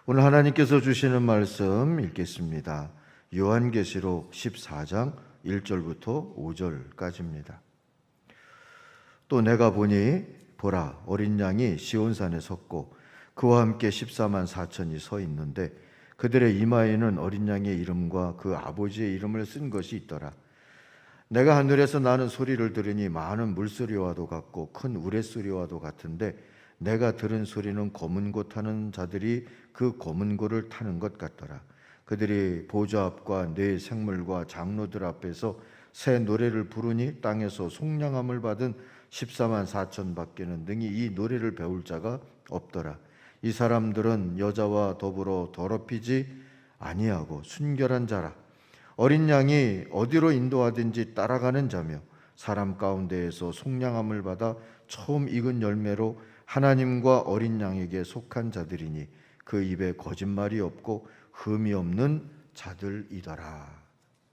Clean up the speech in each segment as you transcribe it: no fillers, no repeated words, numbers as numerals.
오늘 하나님께서 주시는 말씀 읽겠습니다. 요한계시록 14장 1절부터 5절까지입니다. 또 내가 보니 보라, 어린 양이 시온산에 섰고 그와 함께 14만 4천이 서 있는데 그들의 이마에는 어린 양의 이름과 그 아버지의 이름을 쓴 것이 있더라. 내가 하늘에서 나는 소리를 들으니 많은 물소리와도 같고 큰 우레소리와도 같은데 내가 들은 소리는 검은 고 타는 자들이 그 검은 고를 타는 것 같더라. 그들이 보좌 앞과 네 생물과 장로들 앞에서 새 노래를 부르니 땅에서 속량함을 받은 14만 4천 밖에는 능히 이 노래를 배울 자가 없더라. 이 사람들은 여자와 더불어 더럽히지 아니하고 순결한 자라. 어린 양이 어디로 인도하든지 따라가는 자며 사람 가운데에서 속량함을 받아 처음 익은 열매로 하나님과 어린 양에게 속한 자들이니 그 입에 거짓말이 없고 흠이 없는 자들이더라.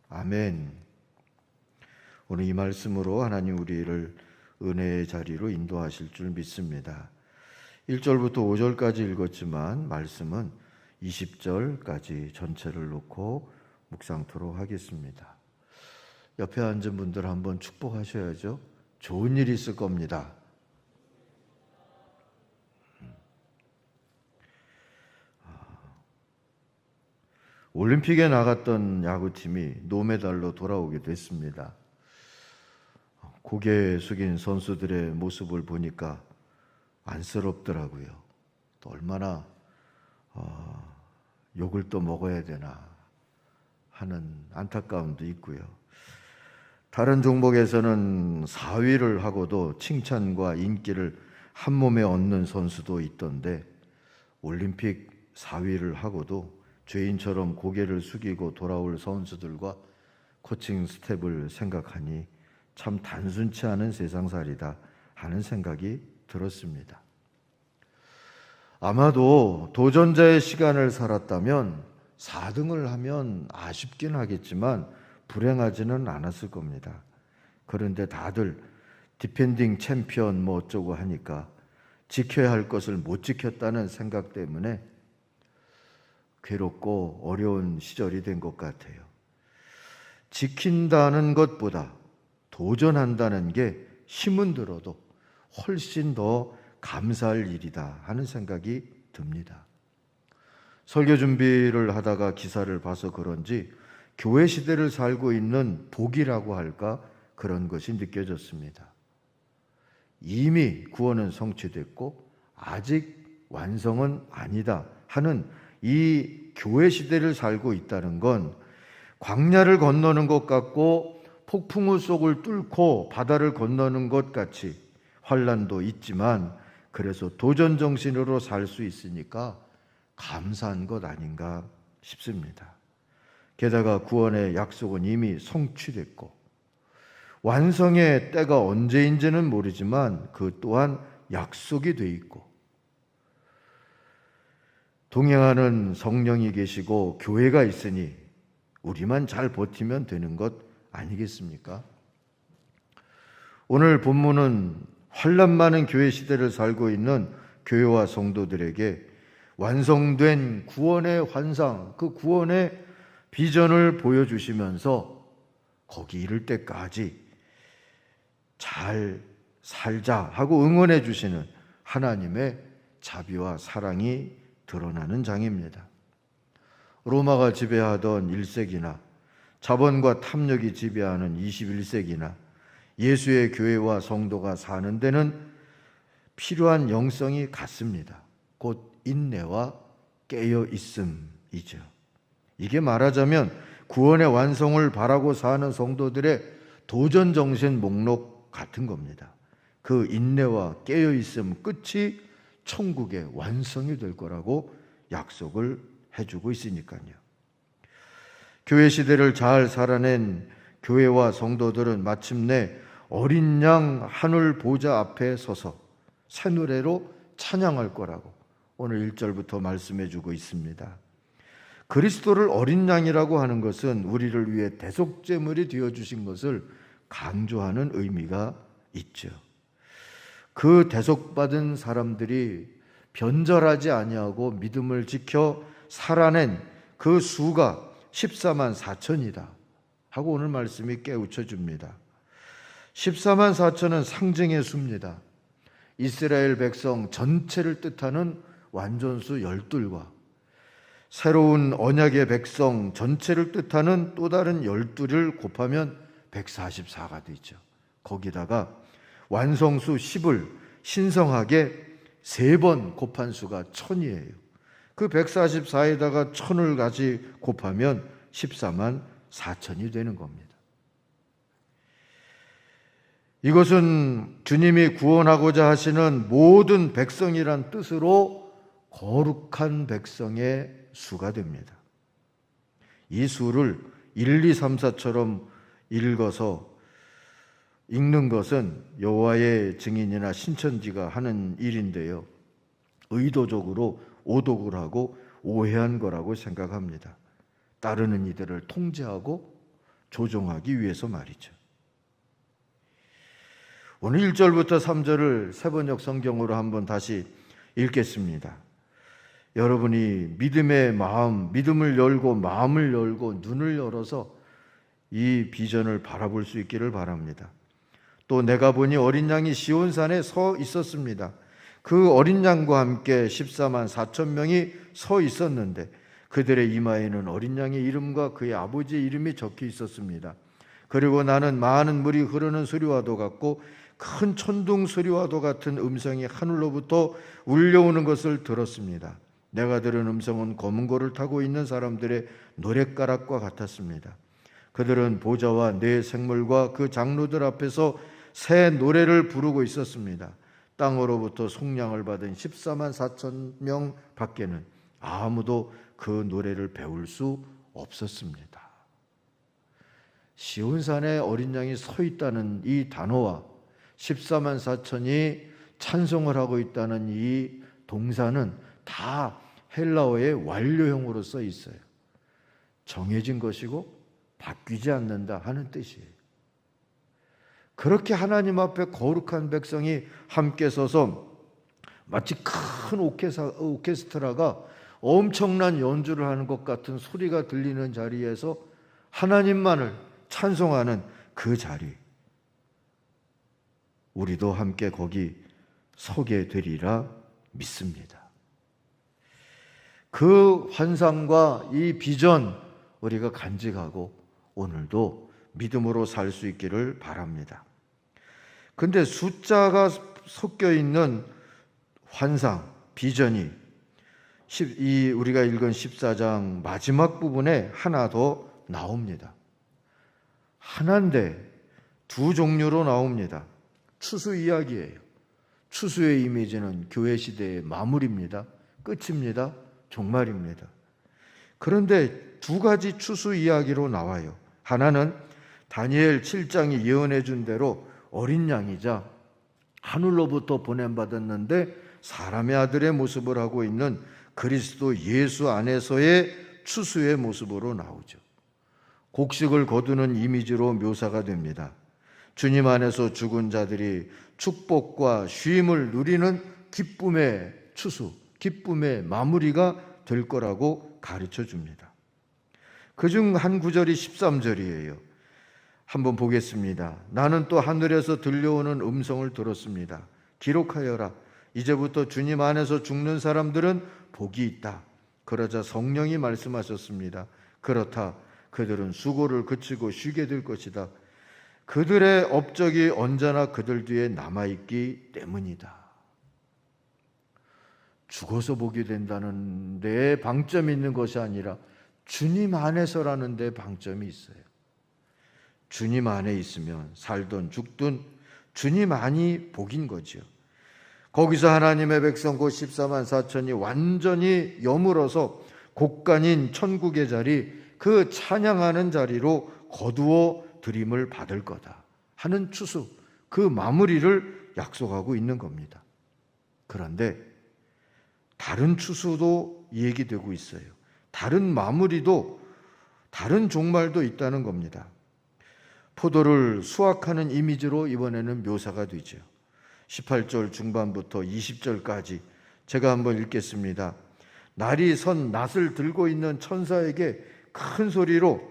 아멘. 오늘 이 말씀으로 하나님 우리를 은혜의 자리로 인도하실 줄 믿습니다. 1절부터 5절까지 읽었지만 말씀은 20절까지 전체를 놓고 묵상토록 하겠습니다. 옆에 앉은 분들 한번 축복하셔야죠. 좋은 일이 있을 겁니다. 올림픽에 나갔던 야구팀이 노메달로 돌아오게 됐습니다. 고개 숙인 선수들의 모습을 보니까 안쓰럽더라고요. 또 얼마나 욕을 또 먹어야 되나 하는 안타까움도 있고요. 다른 종목에서는 4위를 하고도 칭찬과 인기를 한 몸에 얻는 선수도 있던데 올림픽 4위를 하고도 죄인처럼 고개를 숙이고 돌아올 선수들과 코칭 스텝을 생각하니 참 단순치 않은 세상살이다 하는 생각이 들었습니다. 아마도 도전자의 시간을 살았다면 4등을 하면 아쉽긴 하겠지만 불행하지는 않았을 겁니다. 그런데 다들 디펜딩 챔피언 뭐 어쩌고 하니까 지켜야 할 것을 못 지켰다는 생각 때문에 괴롭고 어려운 시절이 된 것 같아요. 지킨다는 것보다 도전한다는 게 힘은 들어도 훨씬 더 감사할 일이다 하는 생각이 듭니다. 설교 준비를 하다가 기사를 봐서 그런지 교회 시대를 살고 있는 복이라고 할까 그런 것이 느껴졌습니다. 이미 구원은 성취됐고 아직 완성은 아니다 하는 이 교회 시대를 살고 있다는 건 광야를 건너는 것 같고 폭풍우 속을 뚫고 바다를 건너는 것 같이 환난도 있지만 그래서 도전 정신으로 살 수 있으니까 감사한 것 아닌가 싶습니다. 게다가 구원의 약속은 이미 성취됐고 완성의 때가 언제인지는 모르지만 그 또한 약속이 돼 있고 동행하는 성령이 계시고 교회가 있으니 우리만 잘 버티면 되는 것 아니겠습니까? 오늘 본문은 환난 많은 교회 시대를 살고 있는 교회와 성도들에게 완성된 구원의 환상, 그 구원의 비전을 보여주시면서 거기 이를 때까지 잘 살자 하고 응원해 주시는 하나님의 자비와 사랑이 드러나는 장입니다. 로마가 지배하던 1세기나 자본과 탐욕이 지배하는 21세기나 예수의 교회와 성도가 사는 데는 필요한 영성이 같습니다. 곧 인내와 깨어있음이죠. 이게 말하자면 구원의 완성을 바라고 사는 성도들의 도전정신 목록 같은 겁니다. 그 인내와 깨어있음 끝이 천국의 완성이 될 거라고 약속을 해주고 있으니까요. 교회 시대를 잘 살아낸 교회와 성도들은 마침내 어린 양 하늘 보좌 앞에 서서 새 노래로 찬양할 거라고 오늘 1절부터 말씀해 주고 있습니다. 그리스도를 어린 양이라고 하는 것은 우리를 위해 대속제물이 되어주신 것을 강조하는 의미가 있죠. 그 대속받은 사람들이 변절하지 아니하고 믿음을 지켜 살아낸 그 수가 14만 4천이다 하고 오늘 말씀이 깨우쳐 줍니다. 14만 4천은 상징의 수입니다. 이스라엘 백성 전체를 뜻하는 완전수 12과 새로운 언약의 백성 전체를 뜻하는 또 다른 12를 곱하면 144가 되죠. 거기다가 완성수 10을 신성하게 3번 곱한 수가 1000이에요. 그 144에다가 1000을 같이 곱하면 14만 4천이 되는 겁니다. 이것은 주님이 구원하고자 하시는 모든 백성이란 뜻으로 거룩한 백성의 수가 됩니다. 이 수를 1, 2, 3, 4처럼 읽는 것은 여호와의 증인이나 신천지가 하는 일인데요. 의도적으로 오독을 하고 오해한 거라고 생각합니다. 따르는 이들을 통제하고 조종하기 위해서 말이죠. 오늘 1절부터 3절을 세번역 성경으로 한번 다시 읽겠습니다. 여러분이 믿음의 마음, 믿음을 열고 마음을 열고 눈을 열어서 이 비전을 바라볼 수 있기를 바랍니다. 또 내가 보니 어린 양이 시온산에 서 있었습니다. 그 어린 양과 함께 14만 4천 명이 서 있었는데 그들의 이마에는 어린 양의 이름과 그의 아버지의 이름이 적혀 있었습니다. 그리고 나는 많은 물이 흐르는 소리와도 같고 큰 천둥 소리와도 같은 음성이 하늘로부터 울려오는 것을 들었습니다. 내가 들은 음성은 검은 고를 타고 있는 사람들의 노랫가락과 같았습니다. 그들은 보좌와 네 생물과 그 장로들 앞에서 새 노래를 부르고 있었습니다. 땅으로부터 속량을 받은 14만 4천 명 밖에는 아무도 그 노래를 배울 수 없었습니다. 시온산에 어린 양이 서 있다는 이 단어와 14만 4천이 찬송을 하고 있다는 이 동사는 다 헬라어의 완료형으로 써 있어요. 정해진 것이고 바뀌지 않는다 하는 뜻이에요. 그렇게 하나님 앞에 거룩한 백성이 함께 서서 마치 큰 오케스트라가 엄청난 연주를 하는 것 같은 소리가 들리는 자리에서 하나님만을 찬송하는 그 자리, 우리도 함께 거기 서게 되리라 믿습니다. 그 환상과 이 비전 우리가 간직하고 오늘도 믿음으로 살 수 있기를 바랍니다. 근데 숫자가 섞여 있는 환상, 비전이 우리가 읽은 14장 마지막 부분에 하나 더 나옵니다. 하나인데 두 종류로 나옵니다. 추수 이야기예요. 추수의 이미지는 교회 시대의 마무리입니다. 끝입니다. 종말입니다. 그런데 두 가지 추수 이야기로 나와요. 하나는 다니엘 7장이 예언해 준 대로 어린 양이자 하늘로부터 보냄받았는데 사람의 아들의 모습을 하고 있는 그리스도 예수 안에서의 추수의 모습으로 나오죠. 곡식을 거두는 이미지로 묘사가 됩니다. 주님 안에서 죽은 자들이 축복과 쉼을 누리는 기쁨의 추수, 기쁨의 마무리가 될 거라고 가르쳐 줍니다. 그중 한 구절이 13절이에요. 한번 보겠습니다. 나는 또 하늘에서 들려오는 음성을 들었습니다. 기록하여라. 이제부터 주님 안에서 죽는 사람들은 복이 있다. 그러자 성령이 말씀하셨습니다. 그렇다. 그들은 수고를 그치고 쉬게 될 것이다. 그들의 업적이 언제나 그들 뒤에 남아있기 때문이다. 죽어서 복이 된다는 데에 방점이 있는 것이 아니라 주님 안에서라는 데 방점이 있어요. 주님 안에 있으면 살든 죽든 주님 안이 복인 거죠. 거기서 하나님의 백성 곧 14만 4천이 완전히 여물어서 곳간인 천국의 자리, 그 찬양하는 자리로 거두어 드림을 받을 거다 하는 추수, 그 마무리를 약속하고 있는 겁니다. 그런데 다른 추수도 얘기되고 있어요. 다른 마무리도, 다른 종말도 있다는 겁니다. 포도를 수확하는 이미지로 이번에는 묘사가 되죠. 18절 중반부터 20절까지 제가 한번 읽겠습니다. 날이 선 낫을 들고 있는 천사에게 큰 소리로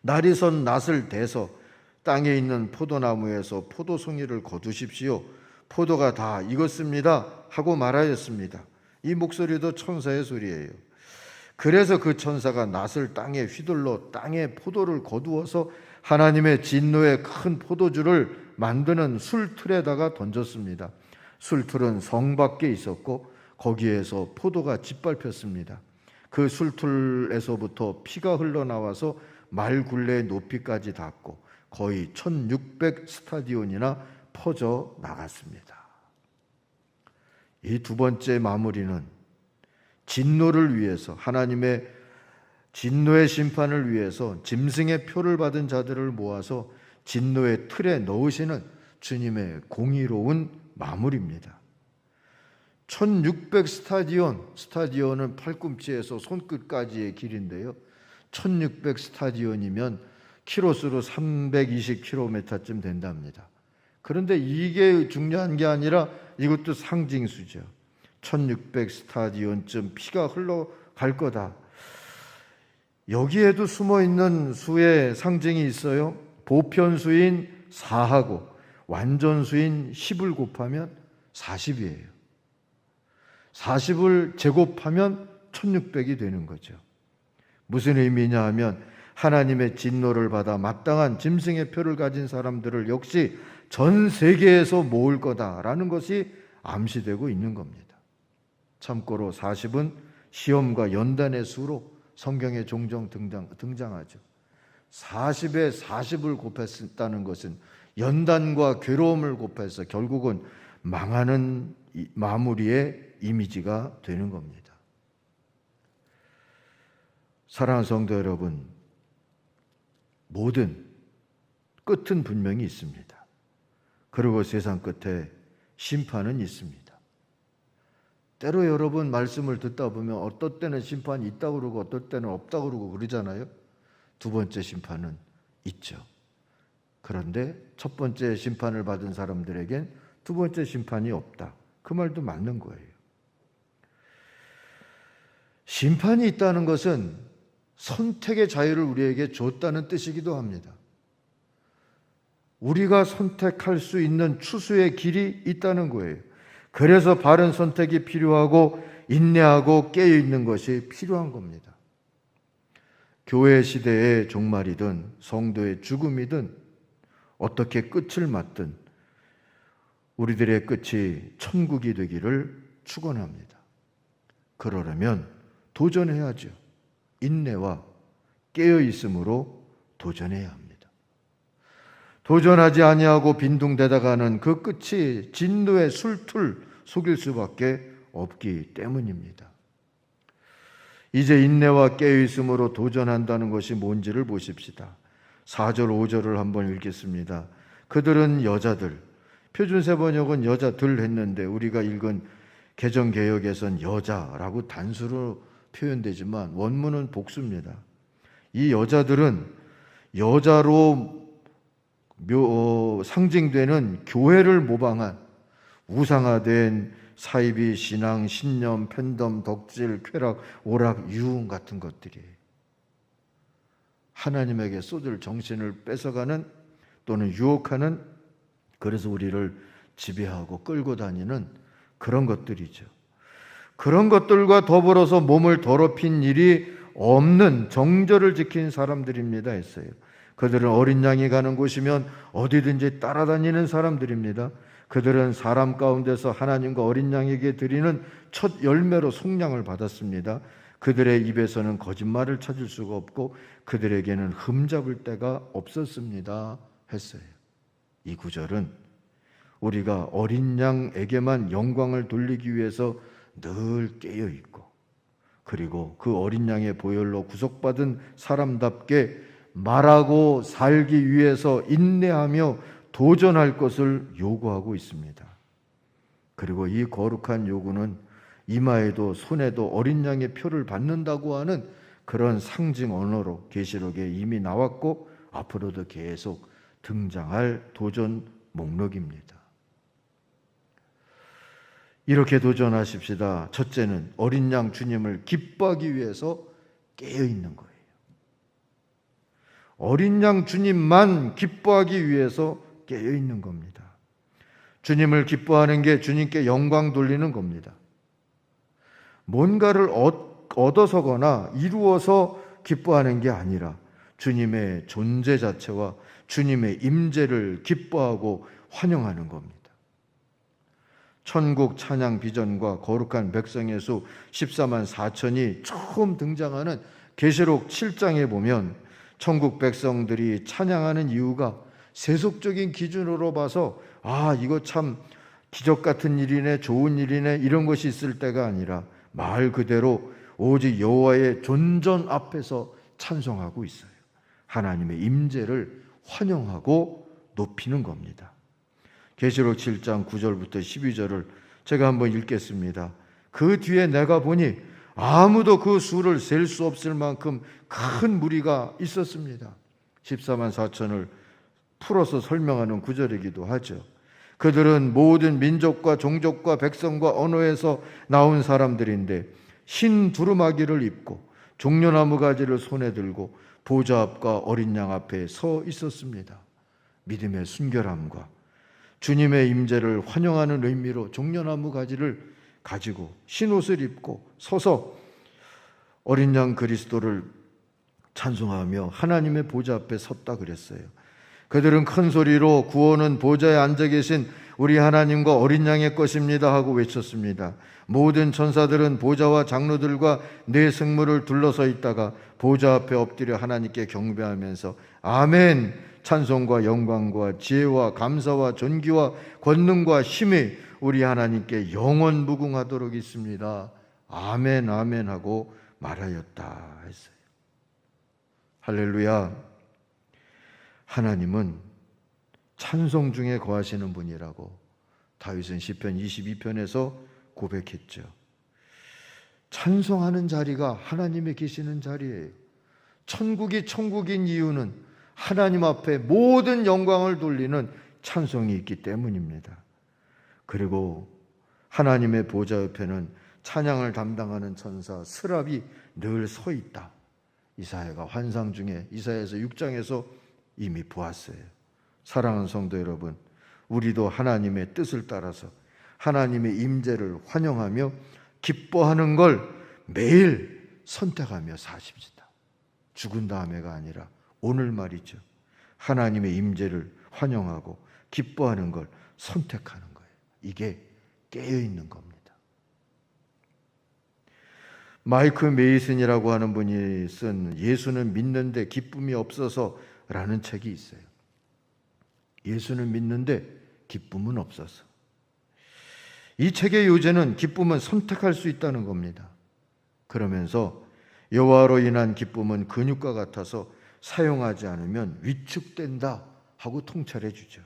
날이 선 낫을 대서 땅에 있는 포도나무에서 포도송이를 거두십시오. 포도가 다 익었습니다 하고 말하였습니다. 이 목소리도 천사의 소리예요. 그래서 그 천사가 낫을 땅에 휘둘러 땅에 포도를 거두어서 하나님의 진노의 큰 포도주를 만드는 술틀에다가 던졌습니다. 술틀은 성 밖에 있었고 거기에서 포도가 짓밟혔습니다. 그 술틀에서부터 피가 흘러나와서 말 굴레의 높이까지 닿고 거의 1600 스타디온이나 퍼져 나갔습니다. 이 두 번째 마무리는 진노를 위해서, 하나님의 진노의 심판을 위해서 짐승의 표를 받은 자들을 모아서 진노의 틀에 넣으시는 주님의 공의로운 마무리입니다. 1600 스타디온은 팔꿈치에서 손끝까지의 길인데요. 1600 스타디온이면 키로수로 320km쯤 된답니다. 그런데 이게 중요한 게 아니라 이것도 상징수죠. 1600 스타디온쯤 피가 흘러갈 거다. 여기에도 숨어있는 수의 상징이 있어요. 보편수인 4하고 완전수인 10을 곱하면 40이에요. 40을 제곱하면 1600이 되는 거죠. 무슨 의미냐 하면 하나님의 진노를 받아 마땅한 짐승의 표를 가진 사람들을 역시 전 세계에서 모을 거다라는 것이 암시되고 있는 겁니다. 참고로 40은 시험과 연단의 수로 성경에 종종 등장하죠. 40에 40을 곱했다는 것은 연단과 괴로움을 곱해서 결국은 망하는 마무리의 이미지가 되는 겁니다. 사랑하는 성도 여러분, 모든 끝은 분명히 있습니다. 그리고 세상 끝에 심판은 있습니다. 때로 여러분 말씀을 듣다 보면 어떨 때는 심판이 있다고 그러고 어떨 때는 없다고 그러고 그러잖아요. 두 번째 심판은 있죠. 그런데 첫 번째 심판을 받은 사람들에겐 두 번째 심판이 없다. 그 말도 맞는 거예요. 심판이 있다는 것은 선택의 자유를 우리에게 줬다는 뜻이기도 합니다. 우리가 선택할 수 있는 추수의 길이 있다는 거예요. 그래서 바른 선택이 필요하고 인내하고 깨어있는 것이 필요한 겁니다. 교회 시대의 종말이든 성도의 죽음이든 어떻게 끝을 맞든 우리들의 끝이 천국이 되기를 축원합니다. 그러려면 도전해야죠. 인내와 깨어있음으로 도전해야 합니다. 도전하지 아니하고 빈둥대다가는 그 끝이 진노의 술틀 속일 수밖에 없기 때문입니다. 이제 인내와 깨어있음으로 도전한다는 것이 뭔지를 보십시다. 4절 5절을 한번 읽겠습니다. 그들은 여자들, 표준세번역은 여자들 했는데 우리가 읽은 개정개역에선 여자라고 단수로 표현되지만 원문은 복수입니다. 이 여자들은 여자로 상징되는 교회를 모방한 우상화된 사이비, 신앙, 신념, 편덤, 덕질, 쾌락, 오락, 유흥 같은 것들이 하나님에게 쏟을 정신을 뺏어가는 또는 유혹하는, 그래서 우리를 지배하고 끌고 다니는 그런 것들이죠. 그런 것들과 더불어서 몸을 더럽힌 일이 없는 정절을 지킨 사람들입니다 했어요. 그들은 어린 양이 가는 곳이면 어디든지 따라다니는 사람들입니다. 그들은 사람 가운데서 하나님과 어린 양에게 드리는 첫 열매로 속량을 받았습니다. 그들의 입에서는 거짓말을 찾을 수가 없고 그들에게는 흠잡을 데가 없었습니다 했어요. 이 구절은 우리가 어린 양에게만 영광을 돌리기 위해서 늘 깨어있고 그리고 그 어린 양의 보혈로 구속받은 사람답게 말하고 살기 위해서 인내하며 도전할 것을 요구하고 있습니다. 그리고 이 거룩한 요구는 이마에도 손에도 어린 양의 표를 받는다고 하는 그런 상징 언어로 계시록에 이미 나왔고 앞으로도 계속 등장할 도전 목록입니다. 이렇게 도전하십시다. 첫째는 어린 양 주님을 기뻐하기 위해서 깨어 있는 거예요. 어린 양 주님만 기뻐하기 위해서 깨어 있는 겁니다. 주님을 기뻐하는 게 주님께 영광 돌리는 겁니다. 뭔가를 얻어서거나 이루어서 기뻐하는 게 아니라 주님의 존재 자체와 주님의 임재를 기뻐하고 환영하는 겁니다. 천국 찬양 비전과 거룩한 백성의 수 14만 4천이 처음 등장하는 계시록 7장에 보면 천국 백성들이 찬양하는 이유가 세속적인 기준으로 봐서 이거 참 기적 같은 일이네, 좋은 일이네, 이런 것이 있을 때가 아니라 말 그대로 오직 여호와의 존전 앞에서 찬송하고 있어요. 하나님의 임재를 환영하고 높이는 겁니다. 계시록 7장 9절부터 12절을 제가 한번 읽겠습니다. 그 뒤에 내가 보니 아무도 그 수를 셀 수 없을 만큼 큰 무리가 있었습니다. 14만 4천을 풀어서 설명하는 구절이기도 하죠. 그들은 모든 민족과 종족과 백성과 언어에서 나온 사람들인데 흰 두루마기를 입고 종려나무 가지를 손에 들고 보좌 앞과 어린 양 앞에 서 있었습니다. 믿음의 순결함과 주님의 임재를 환영하는 의미로 종려나무 가지를 가지고 흰 옷을 입고 서서 어린 양 그리스도를 찬송하며 하나님의 보좌 앞에 섰다 그랬어요. 그들은 큰 소리로 구원은 보좌에 앉아 계신 우리 하나님과 어린 양의 것입니다 하고 외쳤습니다. 모든 천사들은 보좌와 장로들과 네 생물을 둘러서 있다가 보좌 앞에 엎드려 하나님께 경배하면서 아멘, 찬송과 영광과 지혜와 감사와 존귀와 권능과 힘이 우리 하나님께 영원 무궁하도록 있습니다. 아멘, 아멘 하고 말하였다 했어요. 할렐루야. 하나님은 찬송 중에 거하시는 분이라고 다윗은 시편 22편에서 고백했죠. 찬송하는 자리가 하나님이 계시는 자리예요. 천국이 천국인 이유는 하나님 앞에 모든 영광을 돌리는 찬송이 있기 때문입니다. 그리고 하나님의 보좌 옆에는 찬양을 담당하는 천사 스랍이 늘 서 있다. 이사야가 환상 중에 이사야서 6장에서 이미 보았어요. 사랑하는 성도 여러분, 우리도 하나님의 뜻을 따라서 하나님의 임재를 환영하며 기뻐하는 걸 매일 선택하며 사십시다. 죽은 다음에가 아니라 오늘 말이죠. 하나님의 임재를 환영하고 기뻐하는 걸 선택하는 거예요. 이게 깨어있는 겁니다. 마이크 메이슨이라고 하는 분이 쓴 예수는 믿는데 기쁨이 없어서 라는 책이 있어요. 예수는 믿는데 기쁨은 없어서. 이 책의 요제는 기쁨은 선택할 수 있다는 겁니다. 그러면서 여호와로 인한 기쁨은 근육과 같아서 사용하지 않으면 위축된다 하고 통찰해 주죠.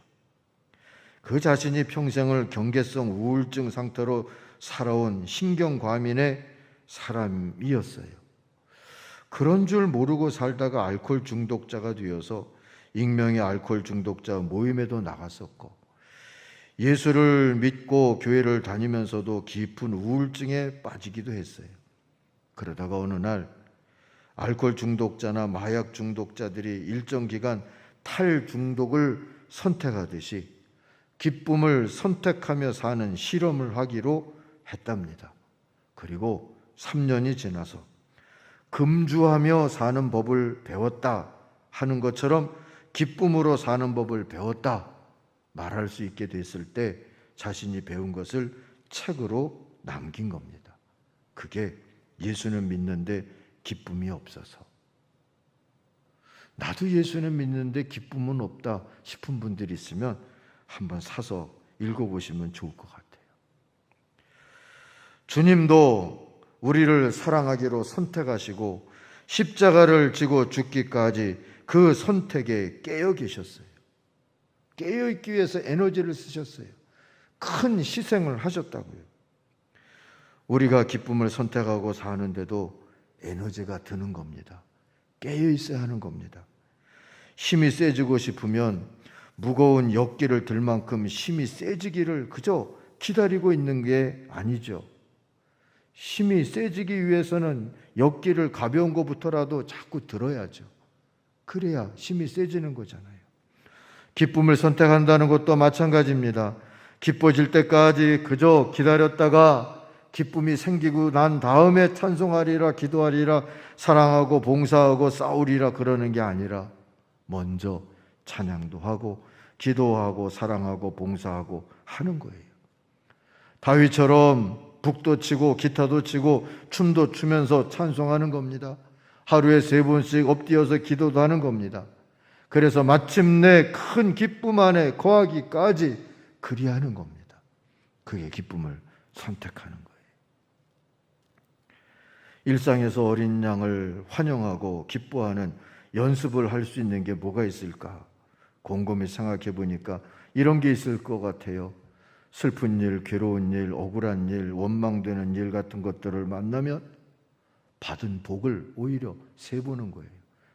그 자신이 평생을 경계성 우울증 상태로 살아온 신경과민의 사람이었어요. 그런 줄 모르고 살다가 알코올 중독자가 되어서 익명의 알코올 중독자 모임에도 나갔었고 예수를 믿고 교회를 다니면서도 깊은 우울증에 빠지기도 했어요. 그러다가 어느 날 알코올 중독자나 마약 중독자들이 일정 기간 탈중독을 선택하듯이 기쁨을 선택하며 사는 실험을 하기로 했답니다. 그리고 3년이 지나서 금주하며 사는 법을 배웠다 하는 것처럼 기쁨으로 사는 법을 배웠다 말할 수 있게 됐을 때 자신이 배운 것을 책으로 남긴 겁니다. 그게 예수는 믿는데 기쁨이 없어서. 나도 예수는 믿는데 기쁨은 없다 싶은 분들이 있으면 한번 사서 읽어보시면 좋을 것 같아요. 주님도 우리를 사랑하기로 선택하시고 십자가를 지고 죽기까지 그 선택에 깨어 계셨어요. 깨어 있기 위해서 에너지를 쓰셨어요. 큰 희생을 하셨다고요. 우리가 기쁨을 선택하고 사는데도 에너지가 드는 겁니다. 깨어 있어야 하는 겁니다. 힘이 세지고 싶으면 무거운 역기를 들 만큼 힘이 세지기를 그저 기다리고 있는 게 아니죠. 힘이 세지기 위해서는 엮기를 가벼운 것부터라도 자꾸 들어야죠. 그래야 힘이 세지는 거잖아요. 기쁨을 선택한다는 것도 마찬가지입니다. 기뻐질 때까지 그저 기다렸다가 기쁨이 생기고 난 다음에 찬송하리라, 기도하리라, 사랑하고 봉사하고 싸우리라 그러는 게 아니라 먼저 찬양도 하고 기도하고 사랑하고 봉사하고 하는 거예요. 다윗처럼 북도 치고 기타도 치고 춤도 추면서 찬송하는 겁니다. 하루에 3번씩 엎드려서 기도도 하는 겁니다. 그래서 마침내 큰 기쁨 안에 거하기까지 그리하는 겁니다. 그게 기쁨을 선택하는 거예요. 일상에서 어린 양을 환영하고 기뻐하는 연습을 할 수 있는 게 뭐가 있을까? 곰곰이 생각해 보니까 이런 게 있을 것 같아요. 슬픈 일, 괴로운 일, 억울한 일, 원망되는 일 같은 것들을 만나면 받은 복을 오히려 세보는 거예요.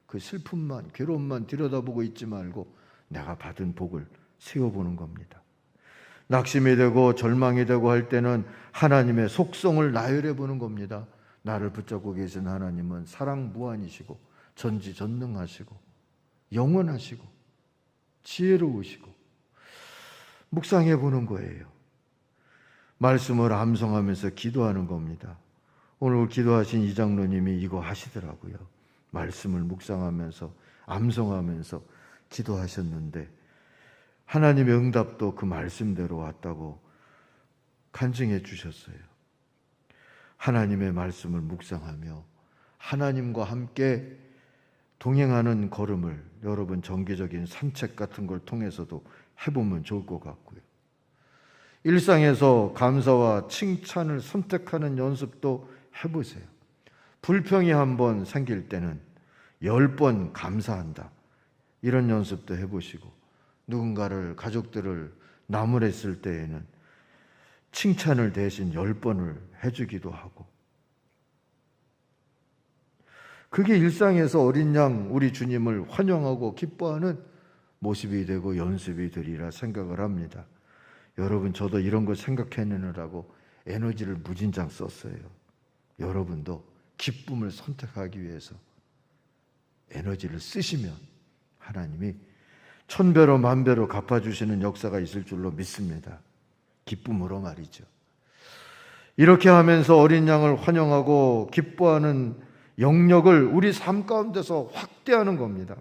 그 슬픔만, 괴로움만 들여다보고 있지 말고 내가 받은 복을 세워보는 겁니다. 낙심이 되고 절망이 되고 할 때는 하나님의 속성을 나열해 보는 겁니다. 나를 붙잡고 계신 하나님은 사랑 무한이시고 전지전능하시고 영원하시고 지혜로우시고 묵상해 보는 거예요. 말씀을 암송하면서 기도하는 겁니다. 오늘 기도하신 이장로님이 이거 하시더라고요. 말씀을 묵상하면서 암송하면서 기도하셨는데 하나님의 응답도 그 말씀대로 왔다고 간증해 주셨어요. 하나님의 말씀을 묵상하며 하나님과 함께 동행하는 걸음을 여러분 정기적인 산책 같은 걸 통해서도 해보면 좋을 것 같고요. 일상에서 감사와 칭찬을 선택하는 연습도 해보세요. 불평이 한번 생길 때는 10번 감사한다. 이런 연습도 해보시고 누군가를 가족들을 나무랬을 때에는 칭찬을 대신 10번을 해주기도 하고 그게 일상에서 어린 양 우리 주님을 환영하고 기뻐하는 모습이 되고 연습이 되리라 생각을 합니다. 여러분 저도 이런 거 생각해내느라고 에너지를 무진장 썼어요. 여러분도 기쁨을 선택하기 위해서 에너지를 쓰시면 하나님이 천배로 만배로 갚아주시는 역사가 있을 줄로 믿습니다. 기쁨으로 말이죠. 이렇게 하면서 어린 양을 환영하고 기뻐하는 영역을 우리 삶 가운데서 확대하는 겁니다.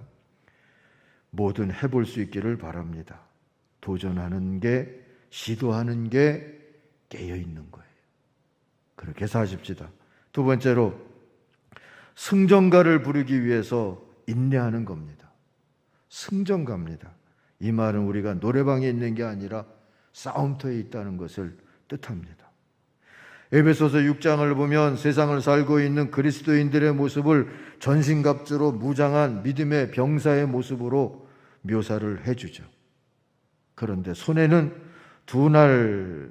뭐든 해볼 수 있기를 바랍니다. 도전하는 게, 시도하는 게 깨어있는 거예요. 그렇게 사십시다. 두 번째로 승전가를 부르기 위해서 인내하는 겁니다. 승전가입니다. 이 말은 우리가 노래방에 있는 게 아니라 싸움터에 있다는 것을 뜻합니다. 에베소서 6장을 보면 세상을 살고 있는 그리스도인들의 모습을 전신갑주로 무장한 믿음의 병사의 모습으로 묘사를 해주죠. 그런데 손에는 2날로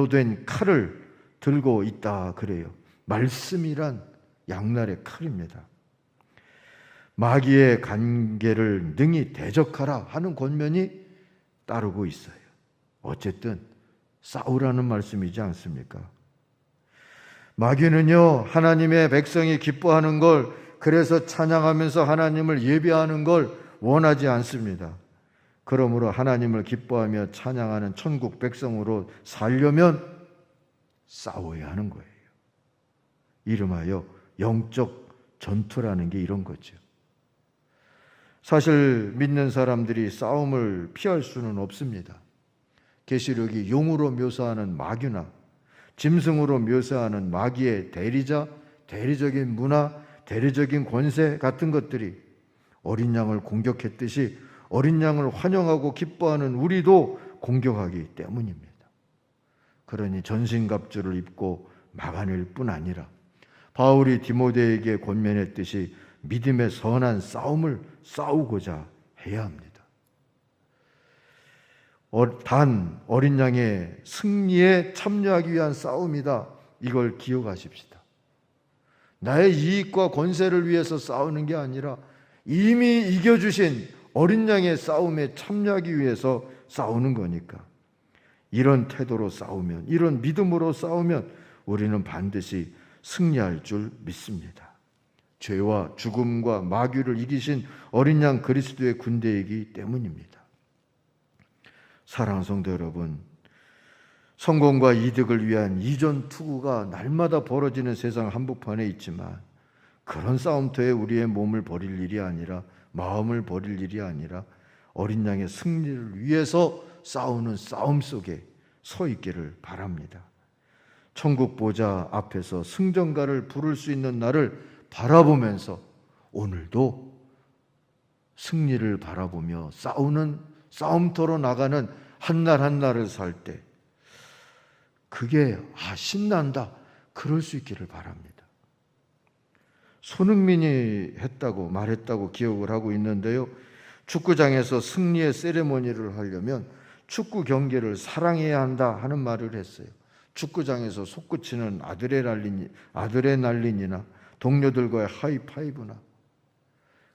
된 칼을 들고 있다 그래요. 말씀이란 양날의 칼입니다. 마귀의 관계를 능히 대적하라 하는 권면이 따르고 있어요. 어쨌든 싸우라는 말씀이지 않습니까? 마귀는요, 하나님의 백성이 기뻐하는 걸, 그래서 찬양하면서 하나님을 예배하는 걸 원하지 않습니다. 그러므로 하나님을 기뻐하며 찬양하는 천국 백성으로 살려면 싸워야 하는 거예요. 이름하여 영적 전투라는 게 이런 거죠. 사실 믿는 사람들이 싸움을 피할 수는 없습니다. 계시록이 용으로 묘사하는 마귀나 짐승으로 묘사하는 마귀의 대리자, 대리적인 문화, 대리적인 권세 같은 것들이 어린 양을 공격했듯이 어린 양을 환영하고 기뻐하는 우리도 공격하기 때문입니다. 그러니 전신갑주를 입고 막아낼 뿐 아니라 바울이 디모데에게 권면했듯이 믿음의 선한 싸움을 싸우고자 해야 합니다. 단 어린 양의 승리에 참여하기 위한 싸움이다. 이걸 기억하십시다. 나의 이익과 권세를 위해서 싸우는 게 아니라 이미 이겨주신 어린 양의 싸움에 참여하기 위해서 싸우는 거니까 이런 태도로 싸우면, 이런 믿음으로 싸우면 우리는 반드시 승리할 줄 믿습니다. 죄와 죽음과 마귀를 이기신 어린 양 그리스도의 군대이기 때문입니다. 사랑하는 성도 여러분, 성공과 이득을 위한 이전 투구가 날마다 벌어지는 세상 한복판에 있지만 그런 싸움터에 우리의 몸을 버릴 일이 아니라, 마음을 버릴 일이 아니라 어린 양의 승리를 위해서 싸우는 싸움 속에 서 있기를 바랍니다. 천국 보좌 앞에서 승전가를 부를 수 있는 날을 바라보면서 오늘도 승리를 바라보며 싸우는 싸움터로 나가는 한 날 한 날을 살 때 그게 신난다, 그럴 수 있기를 바랍니다. 손흥민이 말했다고 기억을 하고 있는데요, 축구장에서 승리의 세레모니를 하려면 축구 경기를 사랑해야 한다 하는 말을 했어요. 축구장에서 솟구치는 아드레날린이나 동료들과의 하이파이브나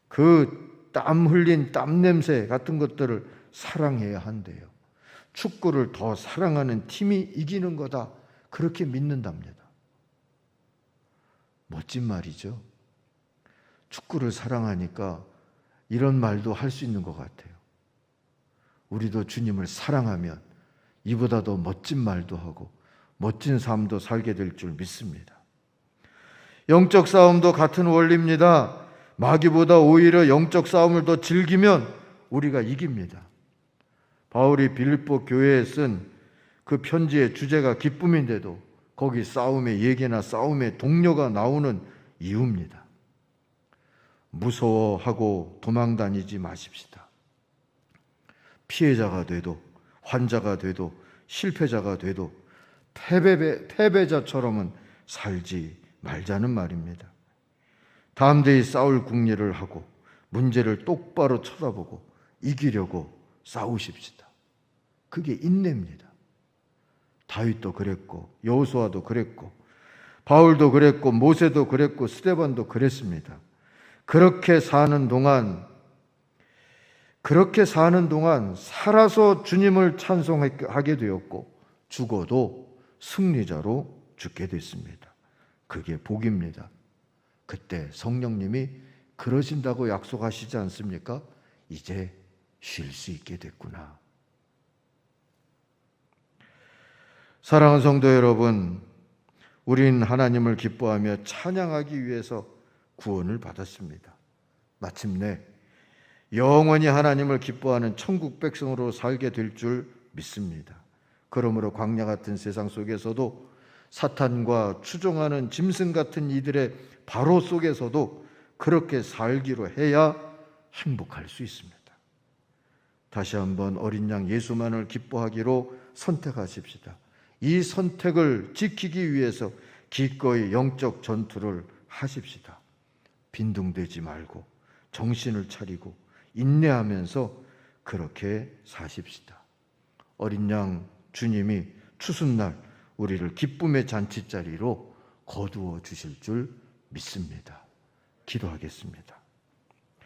그 땀 흘린 땀 냄새 같은 것들을 사랑해야 한대요. 축구를 더 사랑하는 팀이 이기는 거다, 그렇게 믿는답니다. 멋진 말이죠. 축구를 사랑하니까 이런 말도 할 수 있는 것 같아요. 우리도 주님을 사랑하면 이보다 더 멋진 말도 하고 멋진 삶도 살게 될 줄 믿습니다. 영적 싸움도 같은 원리입니다. 마귀보다 오히려 영적 싸움을 더 즐기면 우리가 이깁니다. 바울이 빌립보 교회에 쓴 그 편지의 주제가 기쁨인데도 거기 싸움의 얘기나 싸움의 동료가 나오는 이유입니다. 무서워하고 도망다니지 마십시다. 피해자가 돼도, 환자가 돼도, 실패자가 돼도 패배자처럼은 살지 말자는 말입니다. 담대히 싸울 궁리를 하고 문제를 똑바로 쳐다보고 이기려고 싸우십시다. 그게 인내입니다. 다윗도 그랬고, 여호수아도 그랬고, 바울도 그랬고, 모세도 그랬고, 스데반도 그랬습니다. 그렇게 사는 동안 살아서 주님을 찬송하게 되었고, 죽어도 승리자로 죽게 됐습니다. 그게 복입니다. 그때 성령님이 그러신다고 약속하시지 않습니까? 이제 쉴 수 있게 됐구나. 사랑하는 성도 여러분, 우린 하나님을 기뻐하며 찬양하기 위해서 구원을 받았습니다. 마침내 영원히 하나님을 기뻐하는 천국 백성으로 살게 될 줄 믿습니다. 그러므로 광야 같은 세상 속에서도 사탄과 추종하는 짐승 같은 이들의 바로 속에서도 그렇게 살기로 해야 행복할 수 있습니다. 다시 한번 어린 양 예수만을 기뻐하기로 선택하십시다. 이 선택을 지키기 위해서 기꺼이 영적 전투를 하십시다. 빈둥대지 말고 정신을 차리고 인내하면서 그렇게 사십시다. 어린 양 주님이 추수날 우리를 기쁨의 잔치자리로 거두어 주실 줄 믿습니다. 기도하겠습니다.